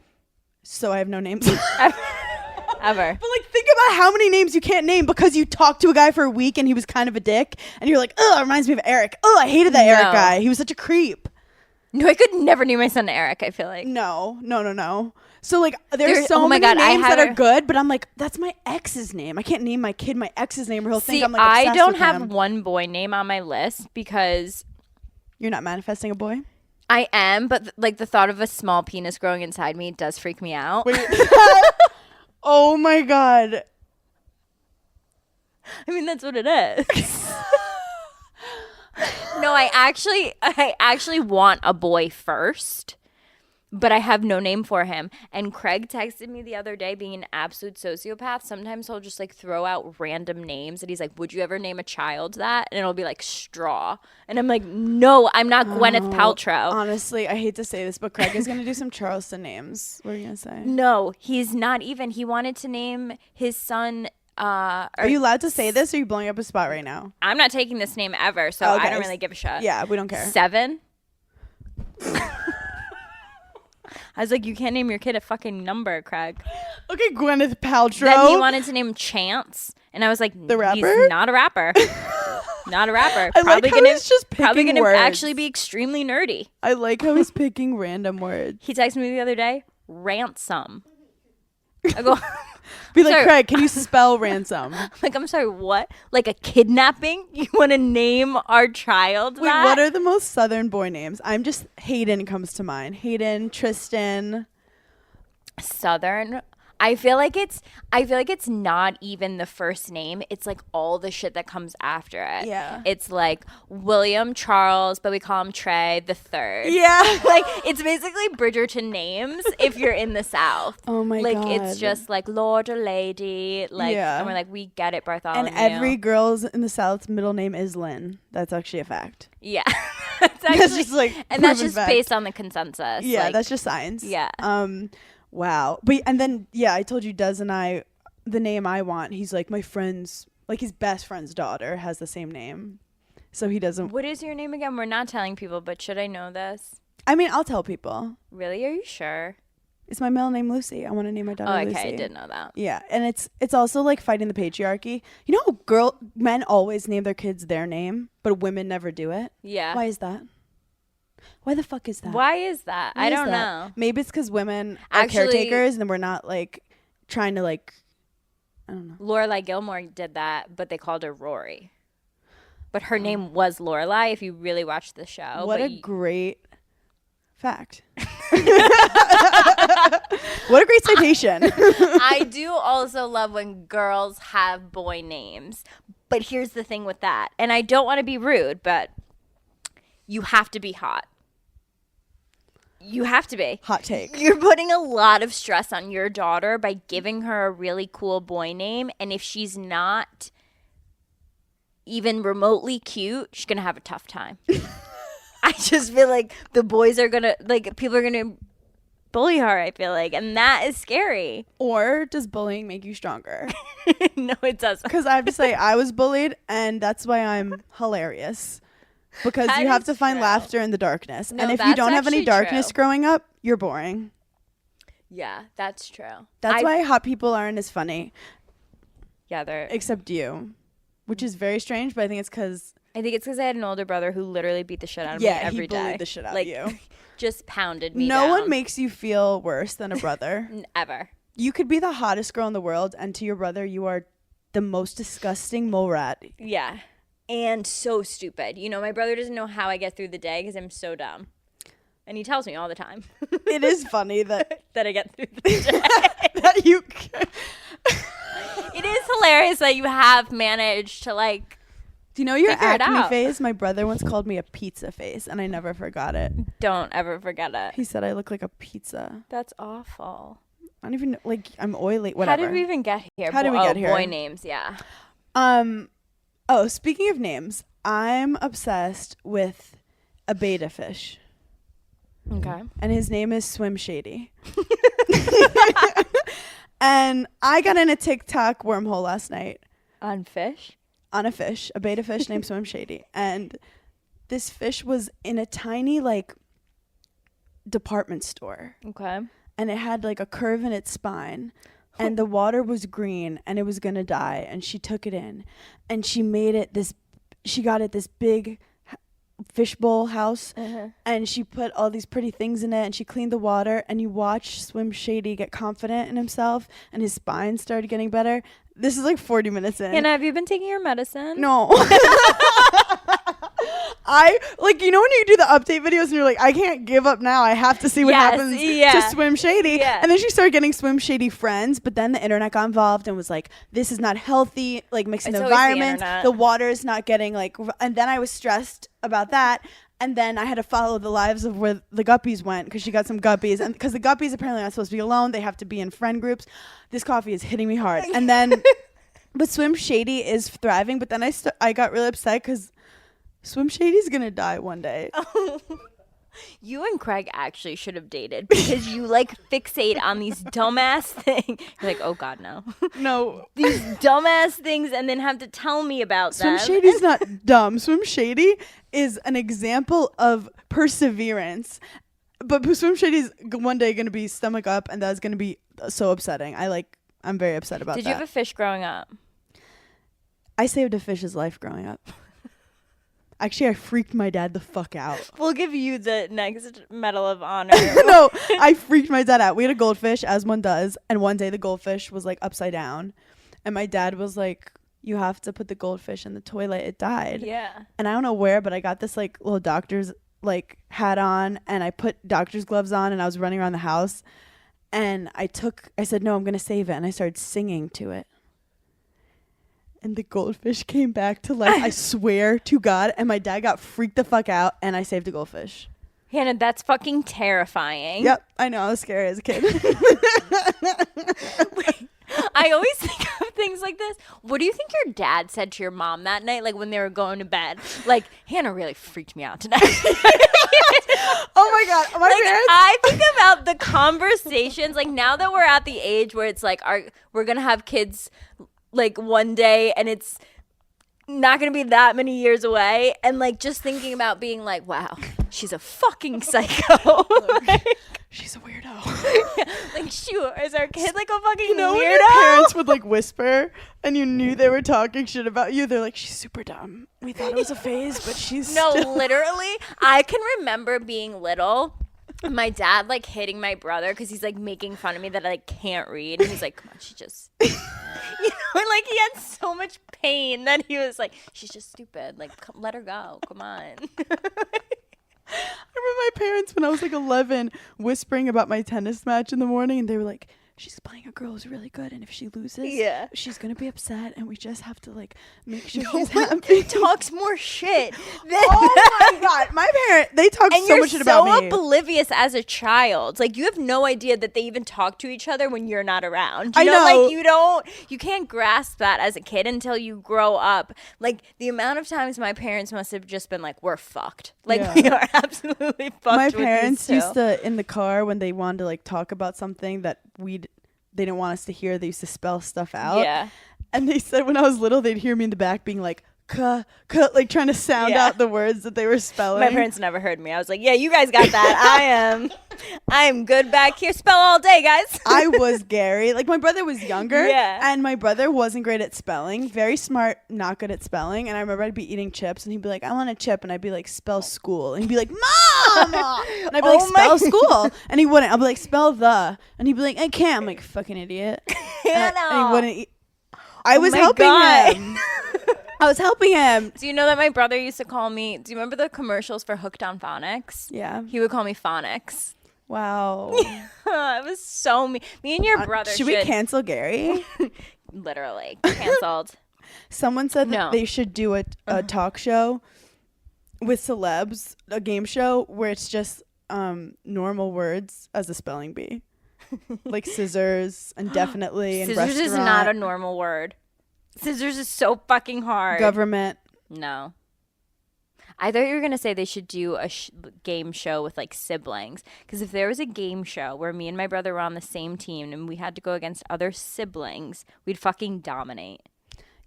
So I have no names. Ever. But like, think about how many names you can't name because you talked to a guy for a week and he was kind of a dick, and you're like, oh, it reminds me of Eric. Oh, I hated that Eric guy. He was such a creep. No, I could never name my son Eric, I feel like. No. So like, there's so many names that are good, but I'm like, that's my ex's name. I can't name my kid my ex's name or he'll think I'm like obsessed I don't with have him. one boy name on my list because You're not manifesting a boy? I am, but like the thought of a small penis growing inside me does freak me out. Wait. Oh my God. I mean, that's what it is. No, I actually want a boy first, but I have no name for him. And Craig texted me the other day, being an absolute sociopath. Sometimes he'll just like throw out random names, and he's like, would you ever name a child that? And it'll be like Straw. And I'm like, no, I'm not Gwyneth Paltrow. Honestly, I hate to say this, but Craig is going to do some Charleston names. What are you going to say? No, he's not even. He wanted to name his son. Are you allowed to say this, or are you blowing up a spot right now? I'm not taking this name ever, so Okay. I don't really give a shit. Yeah, we don't care. 7. I was like, you can't name your kid a fucking number, Craig. Okay, Gwyneth Paltrow. Then he wanted to name him Chance, and I was like, The rapper? He's not a rapper. Not a rapper. I like how he's just probably picking gonna words. actually be extremely nerdy. I like how he's picking random words. He texted me the other day, ransom. I go, Be like, sorry. Craig, can you spell ransom? like, I'm sorry, what? Like a kidnapping? You want to name our child Wait, that? what are the most Southern boy names? Hayden comes to mind. Hayden, Tristan. Southern? I feel like it's not even the first name. It's like all the shit that comes after it. Yeah. It's like William Charles, but we call him Trey the Third. Yeah. Like it's basically Bridgerton names if you're in the South. Oh my like, God. Like it's just like Lord or Lady. Like and we're like, we get it, Bartholomew. And every girl's in the South's middle name is Lynn. That's actually a fact. Yeah. That's just like and that's proven just fact. based on the consensus. Yeah, like, that's just science. Yeah. Wow. But and then I told you Des and I, the name I want, he's like my friend's, like his best friend's daughter has the same name. So he doesn't. What is your name again? We're not telling people, but should I know this? I mean, I'll tell people. Really? Are you sure? It's my middle name, Lucy. I want to name my daughter Lucy. Okay, I did know that. Yeah, and it's also like fighting the patriarchy. You know how men always name their kids their name, but women never do it? Yeah. Why is that? Why the fuck is that? Why is that? Why I is don't that? know. Maybe it's because women are caretakers and we're not like trying to like, I don't know. Lorelai Gilmore did that, but they called her Rory. But her name was Lorelai if you really watched the show. What a great fact. What a great citation. I do also love when girls have boy names. But here's the thing with that. And I don't want to be rude, but you have to be hot. You have to be. Hot take. You're putting a lot of stress on your daughter by giving her a really cool boy name. And if she's not even remotely cute, she's going to have a tough time. I just feel like the boys are going to, like, people are going to bully her, I feel like. And that is scary. Or does bullying make you stronger? No, it doesn't. Because I have to say, I was bullied, and that's why I'm hilarious. Because That you have is to find true. laughter in the darkness. No, and if you that's don't have any actually darkness true. growing up, you're boring. Yeah, that's true. That's why hot people aren't as funny, Yeah, they're. except you, which is very strange, but I think it's because, I think it's because I had an older brother who literally beat the shit out of me every day. he bullied the shit out like, of you. just pounded me No down. one makes you feel worse than a brother. Ever. You could be the hottest girl in the world, and to your brother, you are the most disgusting mole rat. Yeah. And so stupid. You know, my brother doesn't know how I get through the day because I'm so dumb. And he tells me all the time It is funny that that I get through the day. that you. It is hilarious that you have managed to, like, Do you know your Figure it acne out. face? My brother once called me a pizza face, and I never forgot it. Don't ever forget it. He said I look like a pizza. That's awful. I don't even know, like I'm oily. Whatever. How did we even get here? How did we get here? Boy names, yeah. Oh, speaking of names, I'm obsessed with a beta fish, Okay. and his name is Swim Shady. And I got in a TikTok wormhole last night On fish? on a fish, a beta fish named Swim Shady, and this fish was in a tiny like department store, Okay. and it had like a curve in its spine, and the water was green, and it was gonna die, and she took it in, and she made it this. She got it this big fishbowl house, and she put all these pretty things in it, and she cleaned the water, and you watch Swim Shady get confident in himself, and his spine started getting better. This is like 40 minutes in. Hannah, have you been taking your medicine? No. I like, you know when you do the update videos and you're like, I can't give up now, I have to see what Yes, happens yeah. to Swim Shady. Yeah. And then she started getting Swim Shady friends, but then the internet got involved and was like, this is not healthy, like mixing It's the always the environments, internet. the water is not getting like, and then I was stressed about that. And then I had to follow the lives of where the guppies went, because she got some guppies, and because the guppies apparently aren't supposed to be alone, they have to be in friend groups. This coffee is hitting me hard. And then but Swim Shady is thriving, but then I got really upset because Swim Shady's gonna die one day. You and Craig actually should have dated, because you like fixate on these dumbass things. You're like, oh God, no. No, These dumbass things, and then have to tell me about Swim them. Shady's not dumb. Swim Shady is an example of perseverance. But Swim Shady's one day gonna be stomach up, and that's gonna be so upsetting. I'm very upset about that. Did you have a fish growing up? I saved a fish's life growing up. Actually, I freaked my dad the fuck out. We'll give you the next Medal of Honor. No, I freaked my dad out. We had a goldfish, as one does, and one day the goldfish was like upside down, and my dad was like, you have to put the goldfish in the toilet, it died. Yeah. And I don't know where, but I got this like little doctor's like hat on, and I put doctor's gloves on, and I was running around the house, and I said, no, I'm gonna save it, and I started singing to it. And the goldfish came back to life. I swear to God. And my dad got freaked the fuck out, and I saved a goldfish. Hannah, that's fucking terrifying. Yep, I know. I was scary as a kid. I always think of things like this. What do you think your dad said to your mom that night, like when they were going to bed? Like, Hannah really freaked me out tonight. Oh my God. My parents. I think about the conversations, like now that we're at the age where it's like we're going to have kids like one day, and it's not going to be that many years away, and like just thinking about being like, wow, she's a fucking psycho. She's a weirdo. Like, sure, is our kid like a fucking You know when weirdo? your parents would like whisper and you knew they were talking shit about you? They're like, she's super dumb. We thought it was a phase, but she's No, still- literally, I can remember being little, my dad like hitting my brother because he's like making fun of me that I like can't read, and he's like, come on, she just you know, and like he had so much pain that he was like, she's just stupid, like let her go, come on. I remember my parents when I was like 11 whispering about my tennis match in the morning, and they were like, she's playing a girl who's really good, and if she loses, Yeah. she's gonna be upset, and we just have to like make sure No she's one happy. talks more shit than Oh my God, my parents, they talk and so you're much shit about so me. oblivious as a child. Like, you have no idea that they even talk to each other when you're not around. You I know, know. like you can't grasp that as a kid until you grow up. Like, the amount of times my parents must have just been like, we're fucked. Like, Yeah. we are absolutely fucked. My with parents these used two. to, in the car, when they wanted to like talk about something that they didn't want us to hear, they used to spell stuff out. Yeah. And they said when I was little, they'd hear me in the back being like, "Cuh, cuh," like trying to sound Yeah. out the words that they were spelling. My parents never heard me. I was like, yeah, you guys got that. I am good back here. Spell all day, guys. I was Gary. Like, my brother was younger. Yeah. And my brother wasn't great at spelling. Very smart, not good at spelling. And I remember I'd be eating chips, and he'd be like, I want a chip. And I'd be like, spell school. And he'd be like, Mom! And I'd be like, Oh my spell school. And he wouldn't. I'd be like, spell the. And he'd be like, I can't. I'm like, fucking idiot. And he wouldn't eat. I was my helping God. him. I was helping him. Do you know that my brother used to call me, do you remember the commercials for Hooked on Phonics? Yeah. He would call me Phonics. Wow. It was so me and your brother Should we cancel Gary? literally canceled. Someone said that No. they should do a talk show with celebs, a game show where it's just normal words as a spelling bee. Like scissors and definitely and Scissors is restaurant, not a normal word. Scissors is so fucking hard. government. No. I thought you were going to say they should do a game show with like siblings. Because if there was a game show where me and my brother were on the same team and we had to go against other siblings, we'd fucking dominate.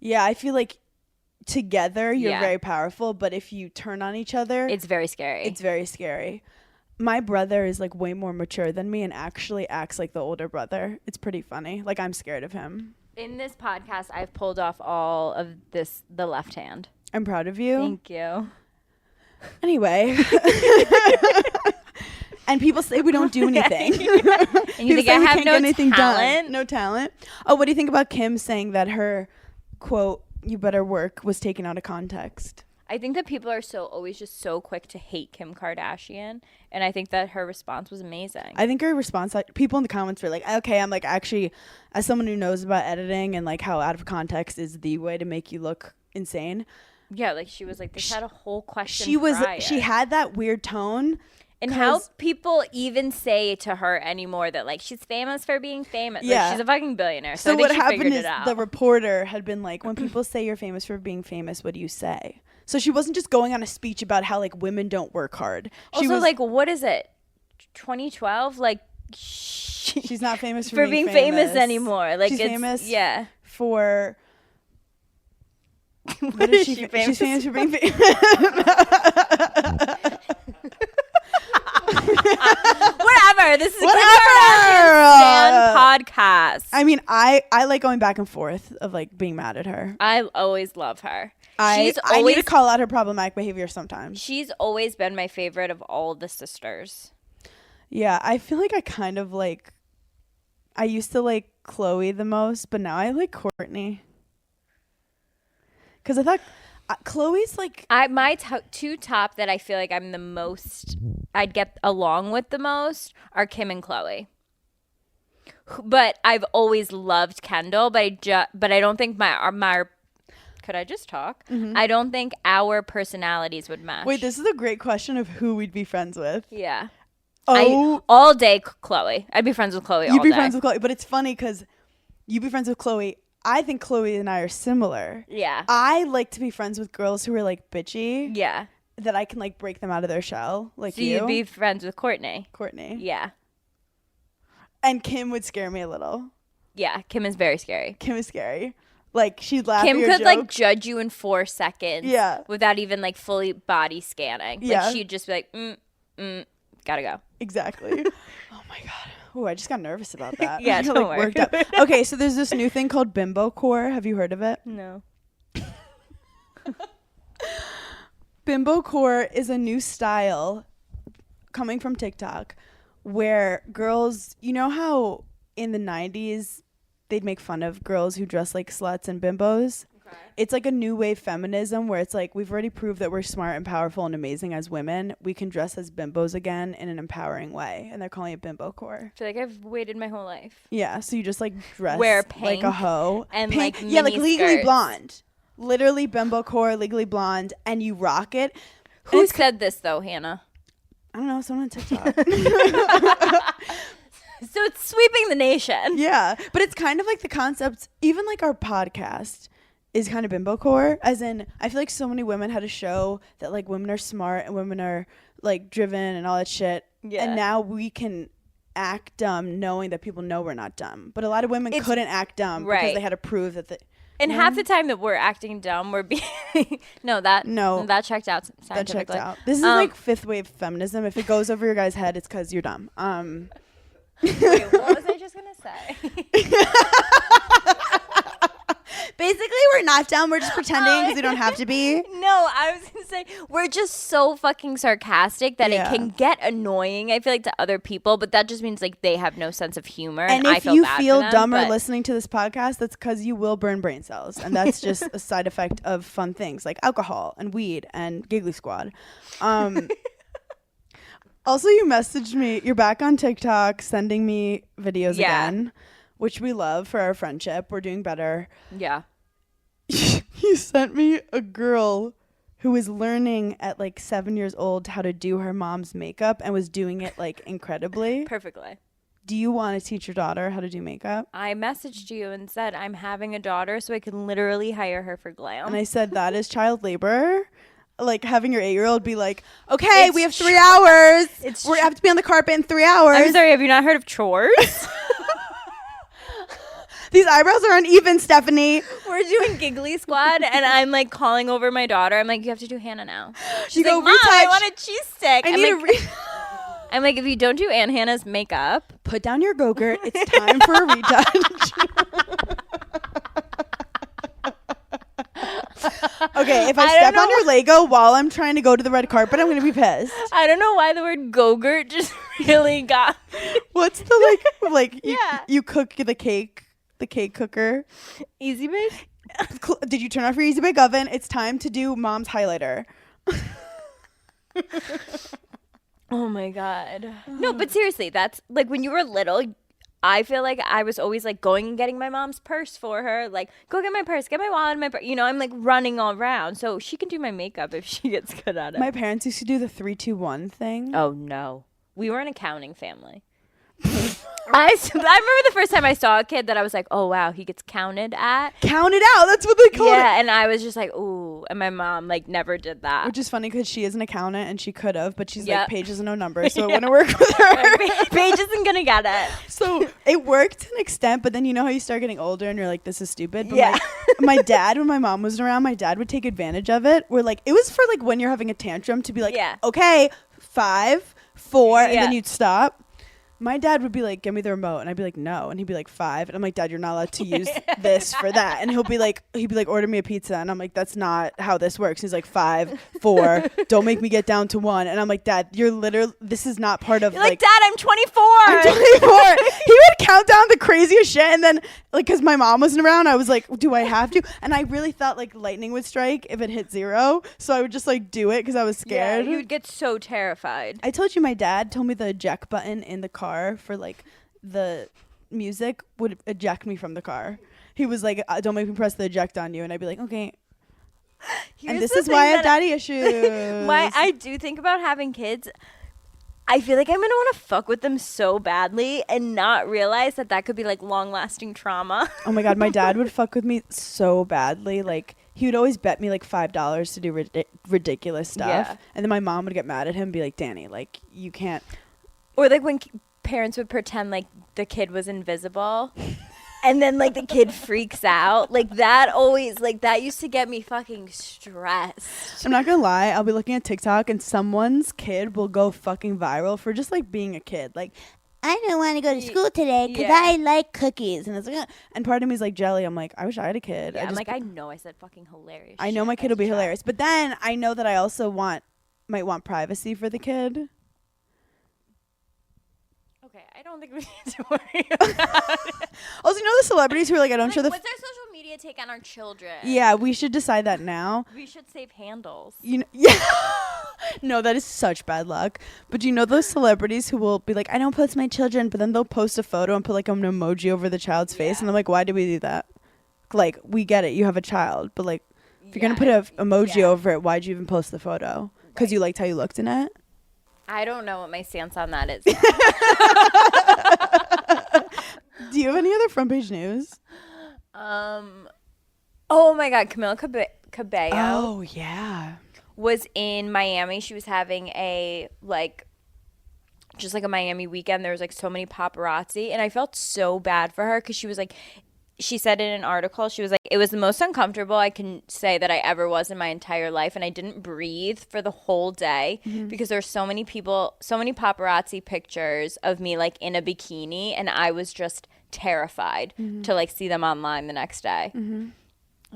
Yeah, I feel like together you're Yeah. very powerful, but if you turn on each other, It's very scary. it's very scary. My brother is like way more mature than me and actually acts like the older brother. It's pretty funny. Like I'm scared of him. In this podcast, I've pulled off all of the left hand. I'm proud of you. Thank you. Anyway. And people say we don't do anything. And you People think say I we have can't no get anything talent? done. No talent. Oh, what do you think about Kim saying that her quote, "You better work," was taken out of context? I think that people are always just so quick to hate Kim Kardashian, and I think that her response was amazing. I think her response, like, people in the comments were like, okay, I'm like, actually, as someone who knows about editing and like how out of context is the way to make you look insane. Yeah, like she was like, this had a whole question. She had that weird tone. And how people even say to her anymore that like she's famous for being famous. Yeah. Like, she's a fucking billionaire. So, I think what she happened figured is it out. the reporter had been like, when people say you're famous for being famous, what do you say? So she wasn't just going on a speech about how like women don't work hard. She also, was like, what is it? 2012? Like, she's not famous for being famous anymore. Like, she's it's famous yeah. for What is she famous? She's famous for being famous. Whatever. This is a Kim Whatever. Kardashian Stan podcast. I mean, I like going back and forth of like being mad at her. I always love her. I need to call out her problematic behavior sometimes. She's always been my favorite of all the sisters. Yeah, I feel like I kind of like. I used to like Chloe the most, but now I like Courtney. Because I thought Chloe's like. My two top that I feel like I'm the most, I'd get along with the most are Kim and Chloe. But I've always loved Kendall, but I don't think my could I just talk? Mm-hmm. I don't think our personalities would match. Wait, this is a great question of who we'd be friends with. Yeah. Oh, All day Chloe. I'd be friends with Chloe all day. you'd be friends with Chloe, but it's funny because you'd be friends with Chloe. I think Chloe and I are similar. Yeah. I like to be friends with girls who are like bitchy. Yeah. That I can like break them out of their shell, like So you. you'd be friends with Courtney. Courtney. Yeah. And Kim would scare me a little. Yeah. Kim is very scary. Kim is scary. Like she'd laugh Kim at your could like jokes. judge you in 4 seconds. Yeah. Without even like fully body scanning. Yeah. Like she'd just be like, gotta go. Exactly. Oh my god. Oh, I just got nervous about that. Yeah, I got, don't like, worry. worked up. Okay, so there's this new thing called Bimbocore. Have you heard of it? No. Bimbocore is a new style coming from TikTok where girls, you know how in the 90s they'd make fun of girls who dress like sluts and bimbos? Okay. It's like a new wave feminism where it's like we've already proved that we're smart and powerful and amazing as women. We can dress as bimbos again in an empowering way. And they're calling it Bimbocore. I feel like I've waited my whole life. Yeah, so you just like dress Wear like a pink hoe. and, Pink. like, Yeah, like mini Legally skirts. Blonde. Literally Bimbocore, Legally Blonde, and you rock it. Who And said this though, Hannah? I don't know, someone on TikTok. So it's sweeping the nation. Yeah, but it's kind of like the concept, even like our podcast is kind of Bimbocore, as in I feel like so many women had a show that like women are smart and women are like driven and all that shit. Yeah. And now we can act dumb knowing that people know we're not dumb. But a lot of women couldn't act dumb because right. they had to prove that And half the time that we're acting dumb, we're being that checked out that scientifically. checks out. This is like fifth wave feminism. If it goes over your guy's head, it's because you're dumb. Wait, what was I just gonna say? Basically, we're not dumb. We're just pretending because we don't have to be. No, I was gonna say we're just so fucking sarcastic that Yeah. it can get annoying. I feel like to other people, but that just means like they have no sense of humor. And I if feel you bad feel for them, dumber but- listening to this podcast, that's because you will burn brain cells. And that's just a side effect of fun things like alcohol and weed and Giggly Squad. Also, you messaged me. You're back on TikTok sending me videos Yeah. again, which we love for our friendship. We're doing better. yeah. You sent me a girl who was learning at like 7 years old how to do her mom's makeup and was doing it like incredibly. Perfectly. Do you want to teach your daughter how to do makeup? I messaged you and said I'm having a daughter so I can literally hire her for glam. And I said that is child labor. Like having your 8-year-old be like, okay, we have 3 hours. We have to be on the carpet in 3 hours. I'm sorry, have you not heard of chores? These eyebrows are uneven, Stephanie. We're doing Giggly Squad, and I'm like calling over my daughter. I'm like, you have to do Hannah now. She's You go, like, Mom, I retouch. want a cheese stick. I'm I'm like, if you don't do Aunt Hannah's makeup, put down your Go-Gurt. It's time for a retouch. Okay, if I step on your Lego while I'm trying to go to the red carpet, I'm going to be pissed. I don't know why the word Go-Gurt just really got me. What's the like Yeah. you cook the cake cooker? Easy Bake? Did you turn off your Easy Bake Oven? It's time to do Mom's highlighter. Oh my God. No, but seriously, that's like when you were little, I feel like I was always like going and getting my mom's purse for her. Like, go get my purse, get my wallet, my purse. You know, I'm like running all around. So she can do my makeup if she gets good at it. My parents used to do the 3-2-1 thing. Oh no. We were an accounting family. I remember the first time I saw a kid that I was like, oh wow, he gets counted at. Count it out. That's what they call it. Yeah, and I was just like, ooh. And my mom like never did that. Which is funny because she is an accountant and she could have, but she's Yep. like, Paige doesn't know numbers, so it wouldn't work with her. Paige isn't gonna get it. So it worked to an extent, but then you know how you start getting older and you're like, this is stupid. But Yeah. my dad, when my mom was around, my dad would take advantage of it. Where like it was for like when you're having a tantrum to be like, Yeah. okay, 5, 4, and Yeah. then you'd stop. My dad would be like, give me the remote. And I'd be like, no. And he'd be like, 5. And I'm like, Dad, you're not allowed to use this for that. And he'd be like, order me a pizza. And I'm like, that's not how this works. He's like, 5, 4, don't make me get down to 1. And I'm like, Dad, you're literally, this is not part of You're like, Dad, I'm 24. I'm 24. He would count down the craziest shit. And then like, cause my mom wasn't around, I was like, do I have to? And I really thought like lightning would strike if it hit 0. So I would just like do it cause I was scared. Yeah, you would get so terrified. I told you my dad told me the eject button in the car for like the music would eject me from the car. He was like, don't make me press the eject on you. And I'd be like, okay. And this is why I have daddy issues. Why I do think about having kids. I feel like I'm going to want to fuck with them so badly and not realize that that could be like long lasting trauma. Oh my God. My dad would fuck with me so badly. Like he would always bet me like $5 to do ridiculous stuff. Yeah. And then my mom would get mad at him and be like, Danny, like you can't. Or like when parents would pretend like the kid was invisible and then like the kid freaks out. Like that always, like that used to get me fucking stressed. I'm not gonna lie, I'll be looking at TikTok and someone's kid will go fucking viral for just like being a kid. Like, I don't want to go to school today because Yeah. I like cookies. And it's like, and part of me is like jelly. I'm like, I wish I had a kid. Yeah, I'm like, I know I said fucking hilarious. I know shit. my kid will be tried. hilarious. But then I know that I also might want privacy for the kid. Okay, I don't think we need to worry about it. Also, you know the celebrities who are like, I don't show the. What's our social media take on our children? Yeah, we should decide that now. We should save handles. You know, yeah. No, that is such bad luck. But do you know those celebrities who will be like, I don't post my children, but then they'll post a photo and put like an emoji over the child's face, and I'm like, why do we do that? Like, we get it, you have a child, but like, if you're gonna put an emoji over it, why'd you even post the photo? Because you liked how you looked in it. I don't know what my stance on that is. Do you have any other front page news? Oh my God, Camila Cabello Oh yeah. was in Miami. She was having a just like a Miami weekend. There was like so many paparazzi, and I felt so bad for her because she was like, she said in an article, she was like, it was the most uncomfortable I can say that I ever was in my entire life. And I didn't breathe for the whole day because there were so many people, so many paparazzi pictures of me like in a bikini. And I was just terrified to like see them online the next day. And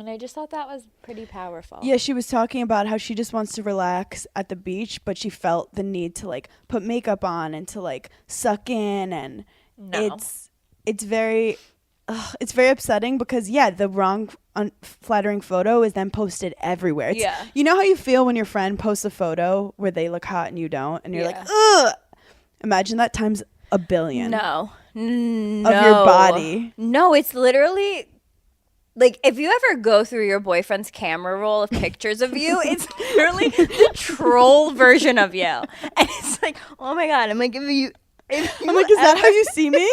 I just thought that was pretty powerful. Yeah, she was talking about how she just wants to relax at the beach, but she felt the need to like put makeup on and to like suck in, and it's very upsetting because the wrong unflattering photo is then posted everywhere. You know how you feel when your friend posts a photo where they look hot and you don't, and you're like, ugh. Imagine that times a billion. No. Of your body. No, it's literally like, if you ever go through your boyfriend's camera roll of pictures of you, it's literally the troll version of you. And it's like, oh my God. I'm like, if you I'm like, is that how you see me?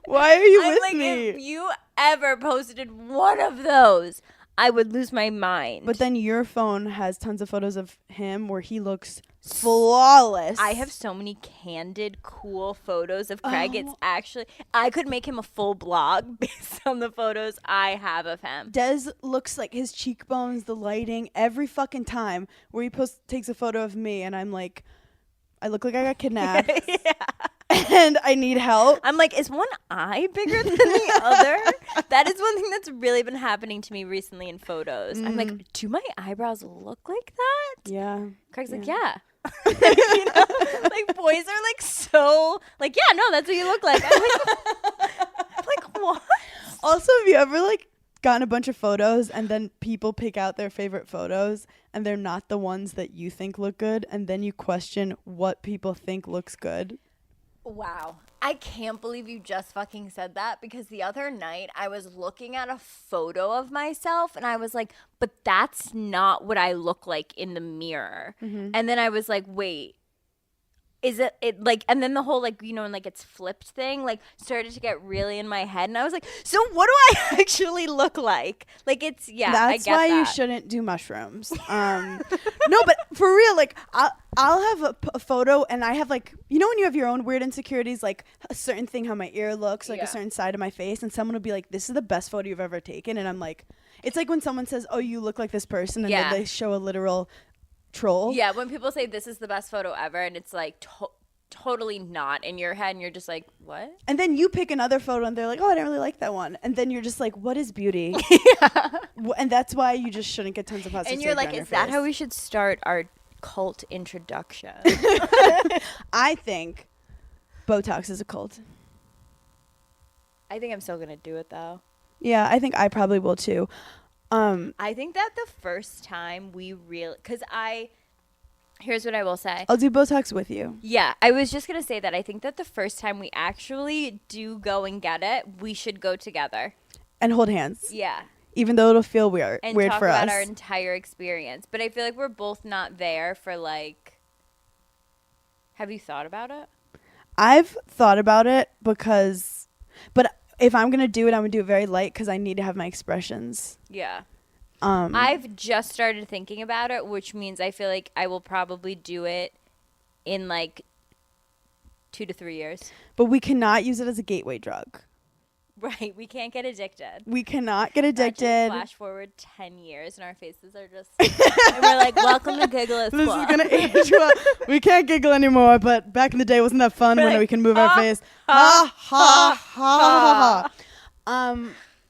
Why are you I'm with like, me? if you ever posted one of those, I would lose my mind. But then your phone has tons of photos of him where he looks flawless. I have so many candid, cool photos of Craig. It's actually, I could make him a full blog based on the photos I have of him. Des looks like his cheekbones, the lighting, every fucking time where he takes a photo of me and I'm like, I look like I got kidnapped. And I need help. I'm like, is one eye bigger than the other? That is one thing that's really been happening to me recently in photos. I'm like, do my eyebrows look like that? Yeah. Craig's like, yeah. You know, like boys are like so like, yeah, no, that's what you look like. I'm like what? Also, have you ever like gotten a bunch of photos and then people pick out their favorite photos and they're not the ones that you think look good, and then you question what people think looks good? Wow. I can't believe you just fucking said that, because the other night I was looking at a photo of myself and I was like, but that's not what I look like in the mirror. And then I was like, wait, is it like, and then the whole like, you know, and like it's flipped thing like started to get really in my head, and I was like, so what do I actually look like? Like it's, yeah, That's I get why that. you shouldn't do mushrooms. No, but for real, like I'll have a photo and I have like, you know when you have your own weird insecurities, like a certain thing, how my ear looks, like a certain side of my face, and someone will be like, this is the best photo you've ever taken, and I'm like, it's like when someone says, oh, you look like this person, and then they show a literal troll. Yeah, when people say this is the best photo ever and it's like totally not in your head and you're just like, what? And then you pick another photo and they're like, oh, I didn't really like that one. And then you're just like, what is beauty? And that's why you just shouldn't get tons of positivity. And you're like, is that how we should start our cult introduction? I think Botox is a cult. I think I'm still going to do it though. Yeah, I think I probably will too. I think that the first time we really, here's what I will say. I'll do Botox with you. Yeah, I was just going to say that I think that the first time we actually do go and get it, we should go together. And hold hands. Yeah. Even though it'll feel weird And for us. talk about our entire experience. But I feel like we're both not there for like, have you thought about it? I've thought about it but if I'm going to do it, I'm going to do it very light because I need to have my expressions. Yeah. I've just started thinking about it, which means I feel like I will probably do it in like 2 to 3 years. But we cannot use it as a gateway drug. Right. We can't get addicted. We cannot get Not addicted. just flash forward 10 years and our faces are just, and we're like, welcome to Giggle. This is going to age well. We can't giggle anymore, but back in the day, wasn't that fun when we can move our face? Ha, ha, ha, ha.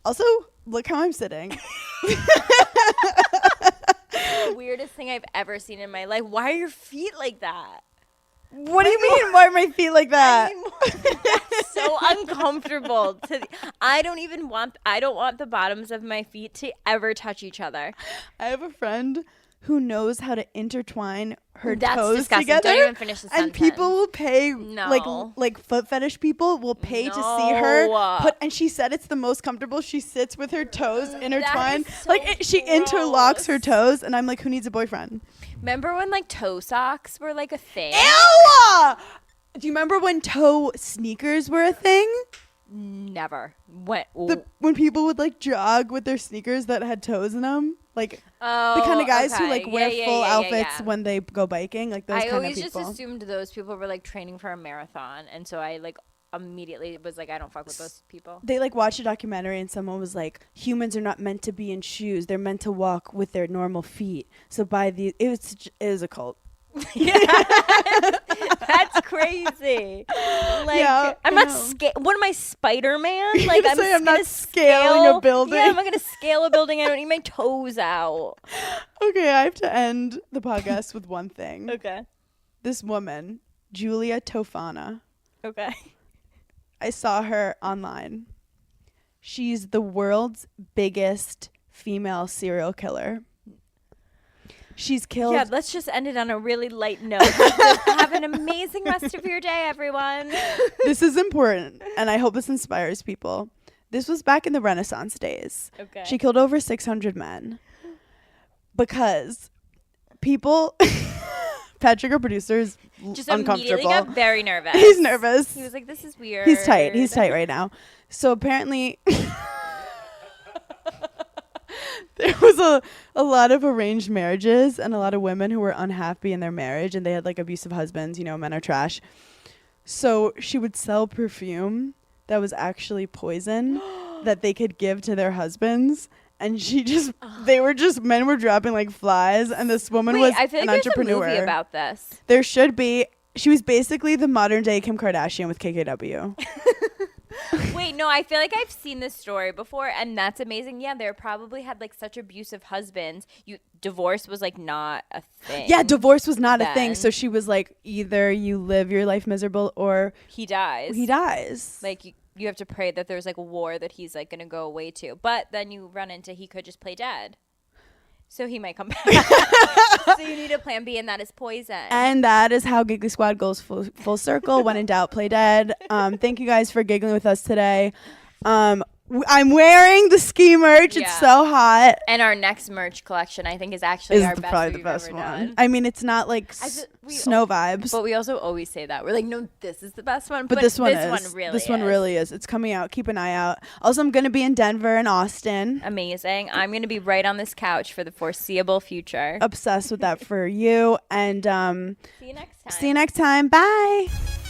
Also, look how I'm sitting. The weirdest thing I've ever seen in my life. Why are your feet like that? What do you mean? Why are my feet like that? That's so uncomfortable. I don't want the bottoms of my feet to ever touch each other. I have a friend who knows how to intertwine her That's toes disgusting. together. Don't even finish the and sentence. people will pay, No. like foot fetish people will pay to see her. And she said it's the most comfortable. She sits with her toes intertwined. so She interlocks her toes. And I'm like, who needs a boyfriend? Remember when like toe socks were like a thing? Ew! Do you remember when toe sneakers were a thing? Never. When people would like jog with their sneakers that had toes in them? Like Oh, the kind of guys who okay. like wear Yeah, full yeah, outfits yeah. when they go biking, like those I kind of always people. just assumed those people were like training for a marathon, and so I like immediately was like, I don't fuck with those people. They like watched a documentary and someone was like, humans are not meant to be in shoes, they're meant to walk with their normal feet. So it was a cult. That's crazy. Like, Yeah, I'm I not know. what am I, Spider-Man? You're Like gonna say I'm not scaling a building? Yeah, I'm not gonna scale a building. I don't need my toes out. Okay, I have to end the podcast with one thing. Okay. This woman, Julia Tofana, Okay. I saw her online. She's the world's biggest female serial killer. She's killed. Yeah, let's just end it on a really light note. Have an amazing rest of your day, everyone. This is important, and I hope this inspires people. This was back in the Renaissance days. Okay. She killed over 600 men because people, Patrick, our producer, is Just immediately uncomfortable. got very nervous. He's nervous. He was like, this is weird. He's tight. He's tight right now. So apparently there was a lot of arranged marriages and a lot of women who were unhappy in their marriage and they had like abusive husbands. You know, men are trash. So she would sell perfume that was actually poison that they could give to their husbands. And men were dropping like flies. And this woman was I feel like an there's entrepreneur. a movie about this. There should be. She was basically the modern day Kim Kardashian with KKW. Wait, no, I feel like I've seen this story before, and that's amazing. Yeah, they probably had like such abusive husbands. Divorce was like not a thing. Yeah, divorce was not a thing. then. So she was like, either you live your life miserable or He dies. he dies. Like you have to pray that there's like a war that he's like gonna go away to. But then you run into he could just play dead. So he might come back. So you need a plan B, and that is poison. And that is how Giggly Squad goes full circle. When in doubt, play dead. Thank you guys for giggling with us today. I'm wearing the ski merch. Yeah. It's so hot. And our next merch collection, I think, is actually our best probably the we've best ever one. done. I mean, it's not like snow vibes. But we also always say that. We're like, no, this is the best one. But this one really is. It's coming out. Keep an eye out. Also, I'm going to be in Denver and Austin. Amazing. I'm going to be right on this couch for the foreseeable future. Obsessed with that for you. And See you next time. see you next time. Bye.